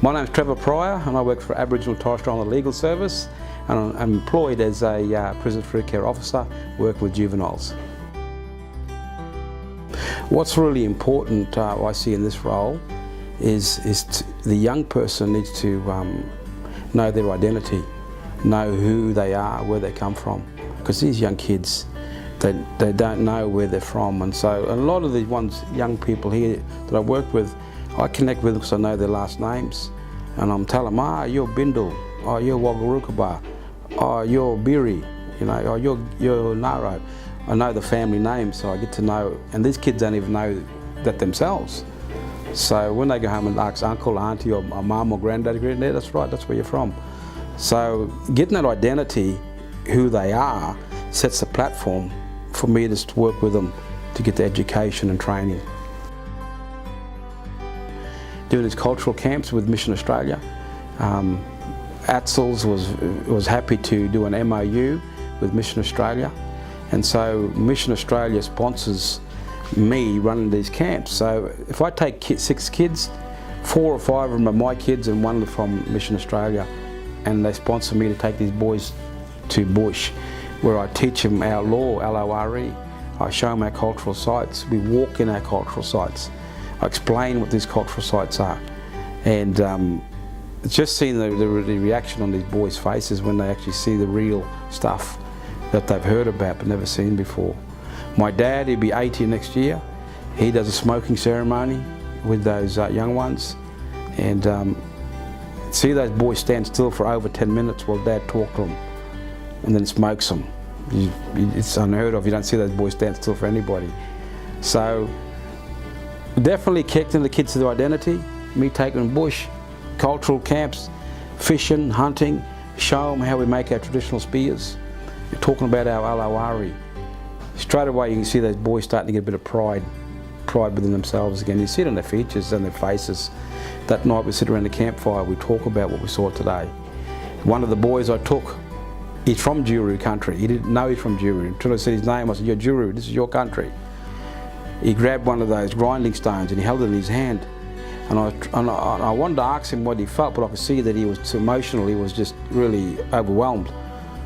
My name's Trevor Pryor and I work for Aboriginal and Torres Strait Islander Legal Service, and I'm employed as a Prisoner Throughcare Officer working with juveniles. What's really important I see in this role is the young person needs to know their identity, know who they are, where they come from, because these young kids, they don't know where they're from, and so a lot of the young people here that I work with, I connect with them because I know their last names, and I'm telling them, you're Bindle, you're Waggarukaba, you're Biri, you know, you're Naro. I know the family names, so I get to know, and these kids don't even know that themselves. So when they go home and ask uncle, auntie, or mum or granddad, that's right, that's where you're from. So getting that identity, who they are, sets the platform for me to work with them to get the education and training. Doing these cultural camps with Mission Australia, ATSILS was happy to do an MOU with Mission Australia, and so Mission Australia sponsors me running these camps. So if I take 6 kids, 4 or 5 of them are my kids and 1 from Mission Australia, and they sponsor me to take these boys to bush, where I teach them our law, L-O-R-E. I show them our cultural sites. We walk in our cultural sites. I explain what these cultural sites are, and just seeing the reaction on these boys' faces when they actually see the real stuff that they've heard about but never seen before. My dad, he'll be 80 next year. He does a smoking ceremony with those young ones, and see those boys stand still for over 10 minutes while Dad talks to them and then smokes them. It's unheard of. You don't see those boys stand still for anybody. So definitely connecting the kids to their identity, me taking them bush, cultural camps, fishing, hunting, show them how we make our traditional spears. You're talking about our L-O-R-E. Straight away you can see those boys starting to get a bit of pride within themselves again. You see it on their features and their faces. That night we sit around the campfire, we talk about what we saw today. One of the boys I took, he's from Juru country. He didn't know he's from Juru. Until I said his name, I said, "You're Juru, this is your country." He grabbed one of those grinding stones and he held it in his hand. And I wanted to ask him what he felt, but I could see that he was too emotional. He was just really overwhelmed.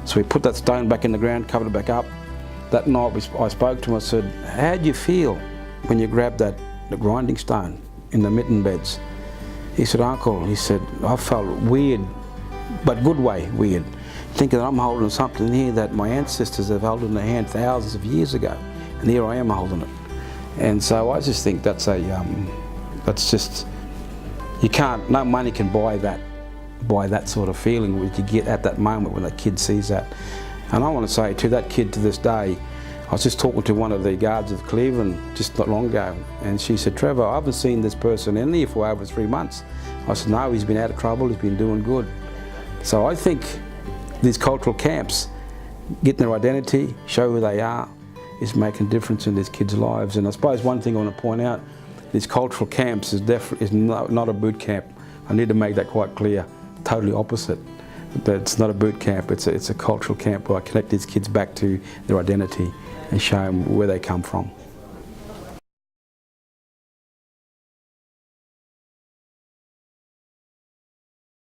So we put that stone back in the ground, covered it back up. That night I spoke to him, I said, "How do you feel when you grabbed the grinding stone in the mitten beds?" He said, "Uncle," he said, "I felt weird, but good way weird, thinking that I'm holding something here that my ancestors have held in their hand thousands of years ago, and here I am holding it." And so I just think that's just, you can't, no money can buy that sort of feeling which you get at that moment when that kid sees that. And I want to say to that kid to this day, I was just talking to one of the guards of Cleveland just not long ago, and she said, "Trevor, I haven't seen this person in here for over 3 months." I said, "No, he's been out of trouble, he's been doing good." So I think these cultural camps, getting their identity, show who they are, is making a difference in these kids' lives. And I suppose one thing I want to point out, these cultural camps is not a boot camp. I need to make that quite clear. Totally opposite. It's not a boot camp, it's a cultural camp where I connect these kids back to their identity and show them where they come from.